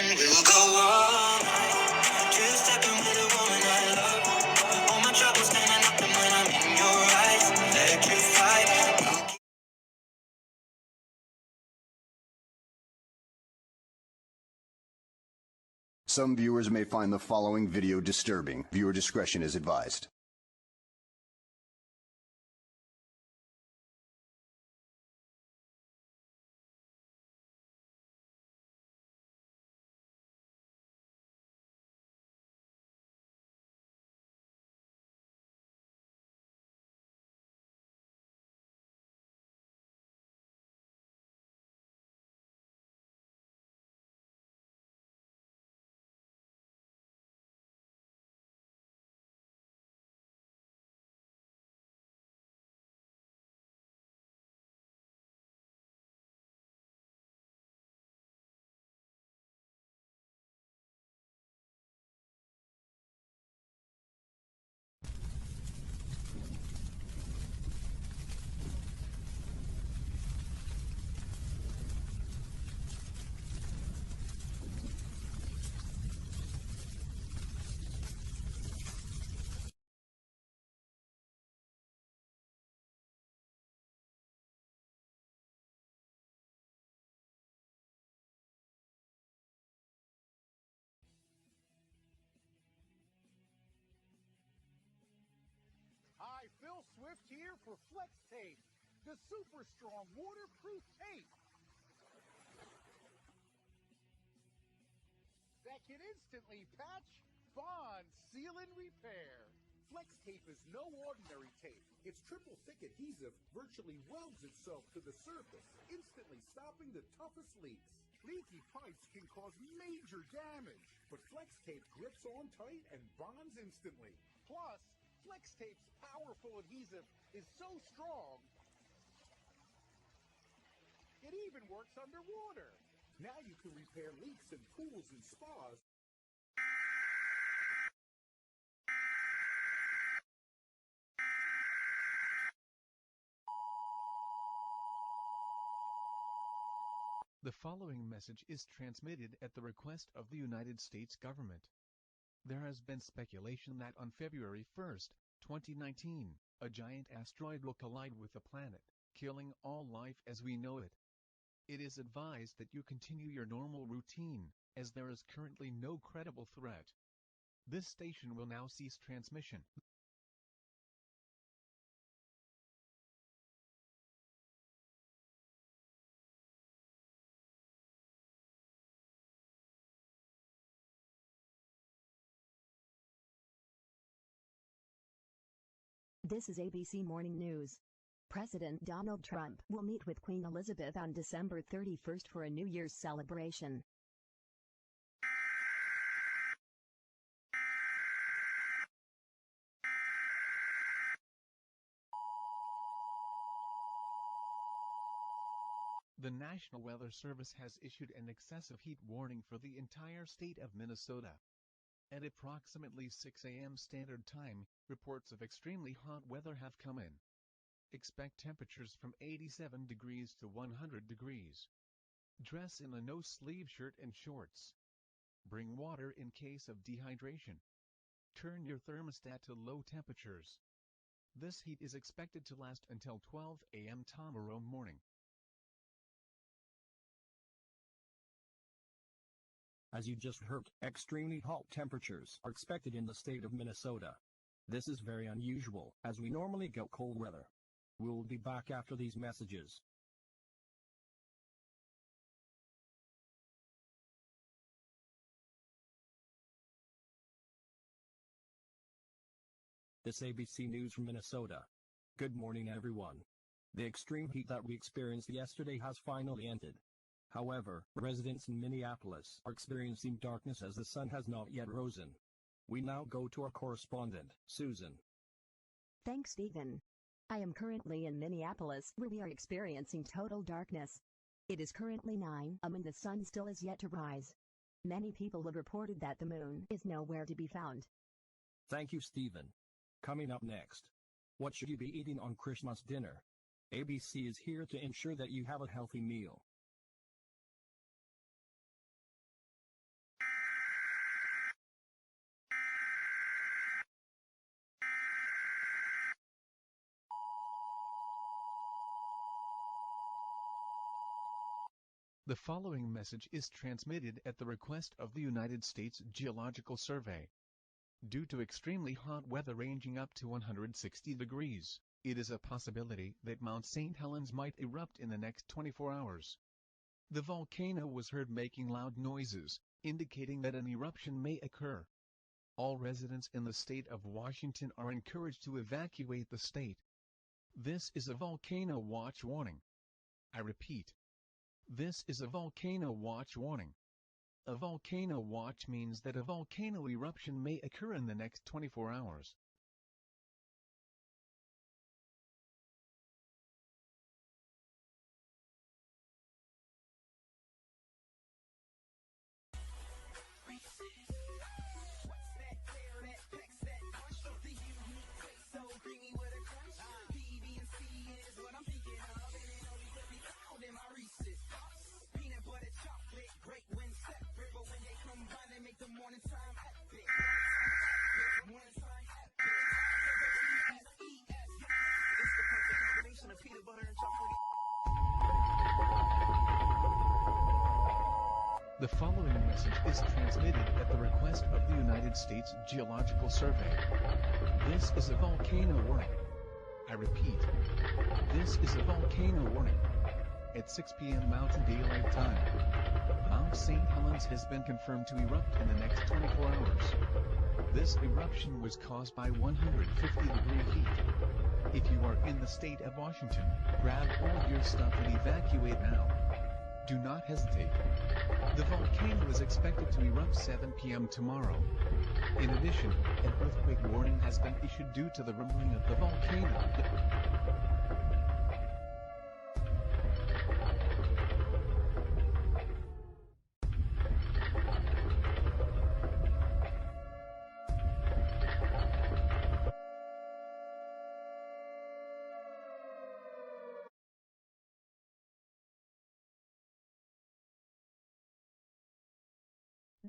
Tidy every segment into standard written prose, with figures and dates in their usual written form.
We'll go all night. Just stepping with a woman I love. All my troubles standing up, and when I'm in your eyes, electrified. Some viewers may find the following video disturbing. Viewer discretion is advised. Hi, Phil Swift here for Flex Tape, the super strong waterproof tape that can instantly patch, bond, seal, and repair. Flex Tape is no ordinary tape. Its triple thick adhesive virtually welds itself to the surface, instantly stopping the toughest leaks. Leaky pipes can cause major damage, but Flex Tape grips on tight and bonds instantly. Plus, Flex Tape's powerful adhesive is so strong, it even works underwater. Now you can repair leaks in pools and spas. The following message is transmitted at the request of the United States government. There has been speculation that on February 1, 2019, a giant asteroid will collide with the planet, killing all life as we know it. It is advised that you continue your normal routine, as there is currently no credible threat. This station will now cease transmission. This is ABC Morning News. President Donald Trump will meet with Queen Elizabeth on December 31 for a New Year's celebration. The National Weather Service has issued an excessive heat warning for the entire state of Minnesota. At approximately 6 a.m. Standard Time, reports of extremely hot weather have come in. Expect temperatures from 87 degrees to 100 degrees. Dress in a no-sleeve shirt and shorts. Bring water in case of dehydration. Turn your thermostat to low temperatures. This heat is expected to last until 12 a.m. tomorrow morning. As you just heard, extremely hot temperatures are expected in the state of Minnesota. This is very unusual, as we normally get cold weather. We'll be back after these messages. This ABC News from Minnesota. Good morning, everyone. The extreme heat that we experienced yesterday has finally ended. However, residents in Minneapolis are experiencing darkness as the sun has not yet risen. We now go to our correspondent, Susan. Thanks, Stephen. I am currently in Minneapolis, where we are experiencing total darkness. It is currently 9 a.m. and the sun still is yet to rise. Many people have reported that the moon is nowhere to be found. Thank you, Stephen. Coming up next. What should you be eating on Christmas dinner? ABC is here to ensure that you have a healthy meal. The following message is transmitted at the request of the United States Geological Survey. Due to extremely hot weather ranging up to 160 degrees, it is a possibility that Mount St. Helens might erupt in the next 24 hours. The volcano was heard making loud noises, indicating that an eruption may occur. All residents in the state of Washington are encouraged to evacuate the state. This is a volcano watch warning. I repeat. This is a volcano watch warning. A volcano watch means that a volcano eruption may occur in the next 24 hours. The following message is transmitted at the request of the United States Geological Survey. This is a volcano warning. I repeat. This is a volcano warning. At 6 p.m. Mountain Daylight Time, Mount St. Helens has been confirmed to erupt in the next 24 hours. This eruption was caused by 150-degree heat. If you are in the state of Washington, grab all your stuff and evacuate now. Do not hesitate. The volcano is expected to erupt 7 p.m. tomorrow. In addition, an earthquake warning has been issued due to the rumbling of the volcano.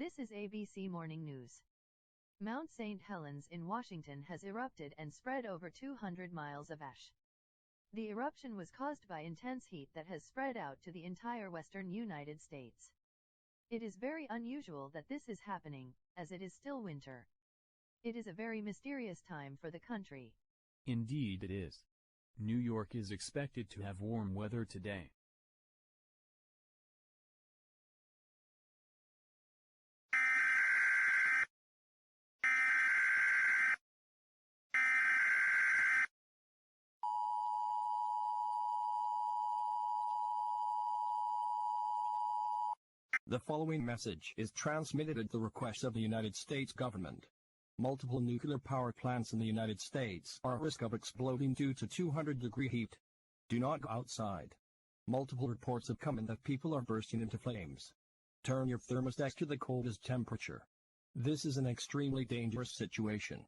This is ABC Morning News. Mount St. Helens in Washington has erupted and spread over 200 miles of ash. The eruption was caused by intense heat that has spread out to the entire western United States. It is very unusual that this is happening, as it is still winter. It is a very mysterious time for the country. Indeed it is. New York is expected to have warm weather today. The following message is transmitted at the request of the United States government. Multiple nuclear power plants in the United States are at risk of exploding due to 200-degree heat. Do not go outside. Multiple reports have come in that people are bursting into flames. Turn your thermostat to the coldest temperature. This is an extremely dangerous situation.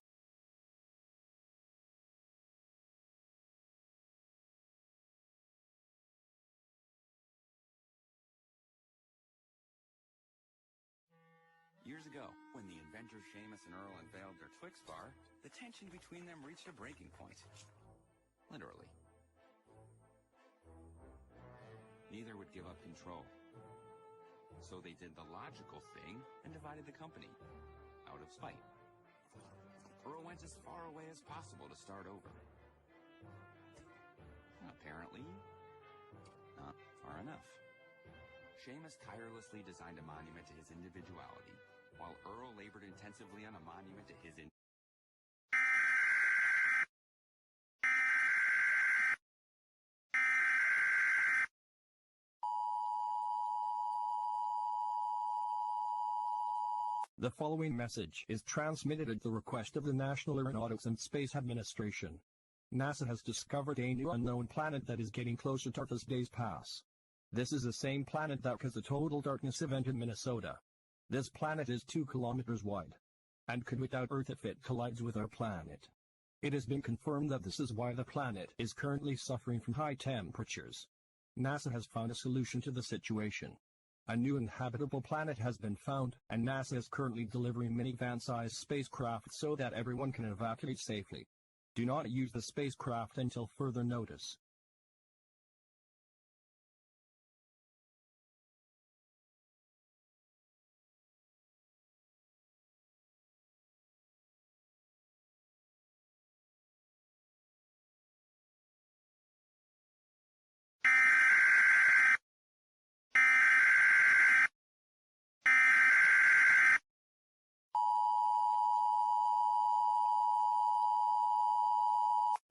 Years ago, when the inventors Seamus and Earl unveiled their Twix bar, the tension between them reached a breaking point. Literally. Neither would give up control. So they did the logical thing and divided the company, out of spite. Earl went as far away as possible to start over. Apparently, not far enough. Seamus tirelessly designed a monument to his individuality, while Earl labored intensively on a monument to his The following message is transmitted at the request of the National Aeronautics and Space Administration. NASA has discovered a new unknown planet that is getting closer to Earth as days pass. This is the same planet that caused a total darkness event in Minnesota. This planet is 2 kilometers wide and could without Earth if it collides with our planet. It has been confirmed that this is why the planet is currently suffering from high temperatures. NASA has found a solution to the situation. A new inhabitable planet has been found, and NASA is currently delivering minivan-sized spacecraft so that everyone can evacuate safely. Do not use the spacecraft until further notice.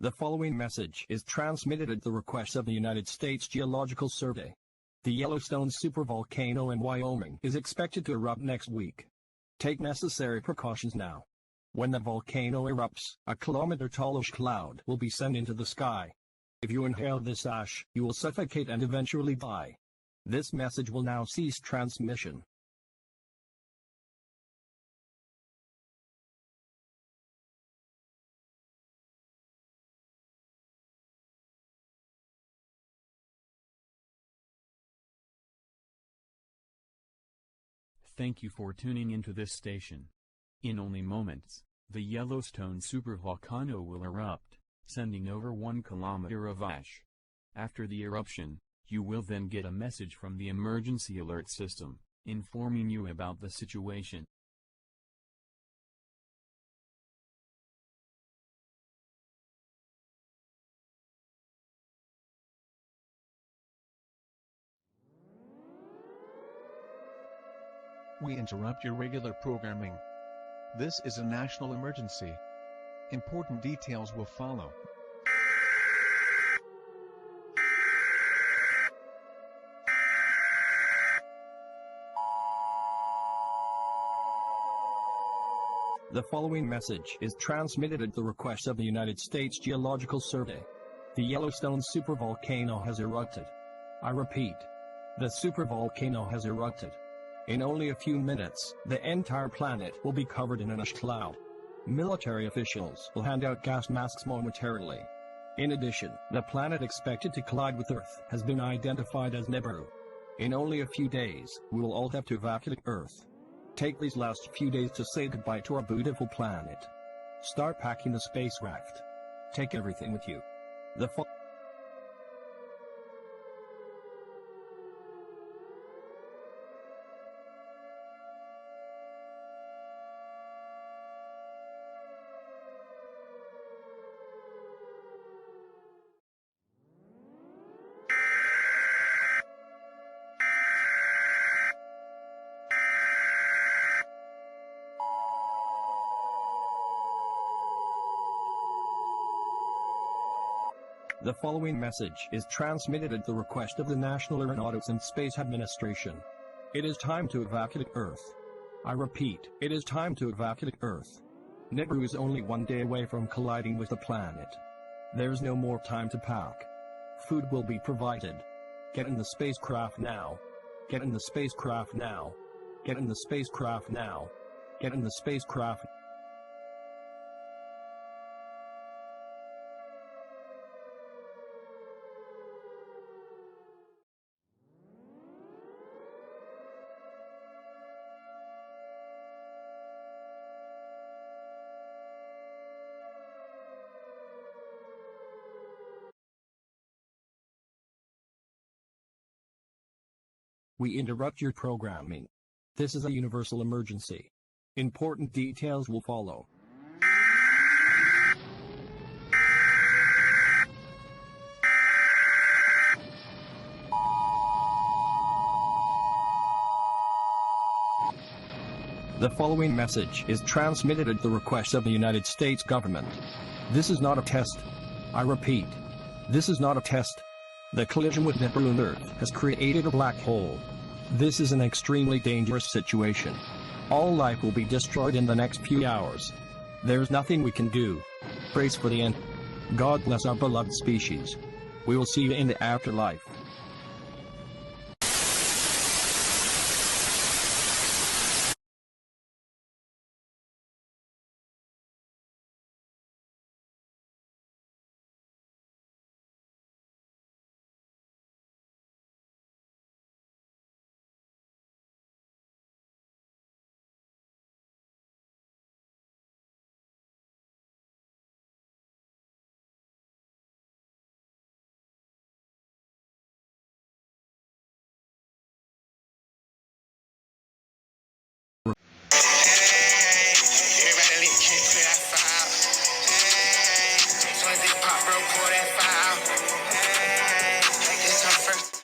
The following message is transmitted at the request of the United States Geological Survey. The Yellowstone supervolcano in Wyoming is expected to erupt next week. Take necessary precautions now. When the volcano erupts, a kilometer-tall ash cloud will be sent into the sky. If you inhale this ash, you will suffocate and eventually die. This message will now cease transmission. Thank you for tuning into this station. In only moments, the Yellowstone supervolcano will erupt, sending over 1 kilometer of ash. After the eruption, you will then get a message from the emergency alert system, informing you about the situation. We interrupt your regular programming. This is a national emergency. Important details will follow. The following message is transmitted at the request of the United States Geological Survey. The Yellowstone supervolcano has erupted. I repeat, the supervolcano has erupted. In only a few minutes, the entire planet will be covered in an ash cloud. Military officials will hand out gas masks momentarily. In addition, the planet expected to collide with Earth has been identified as Nibiru. In only a few days, we will all have to evacuate Earth. Take these last few days to say goodbye to our beautiful planet. Start packing the spacecraft. Take everything with you. The following message is transmitted at the request of the National Aeronautics and Space Administration. It is time to evacuate Earth. I repeat, it is time to evacuate Earth. Nibiru is only 1 day away from colliding with the planet. There's no more time to pack. Food will be provided. Get in the spacecraft now. Get in the spacecraft now. Get in the spacecraft now. Get in the spacecraft. We interrupt your programming. This is a universal emergency. Important details will follow. The following message is transmitted at the request of the United States government. This is not a test. I repeat, this is not a test. The collision with Nibiru and Earth has created a black hole. This is an extremely dangerous situation. All life will be destroyed in the next few hours. There's nothing we can do. Brace for the end. God bless our beloved species. We will see you in the afterlife.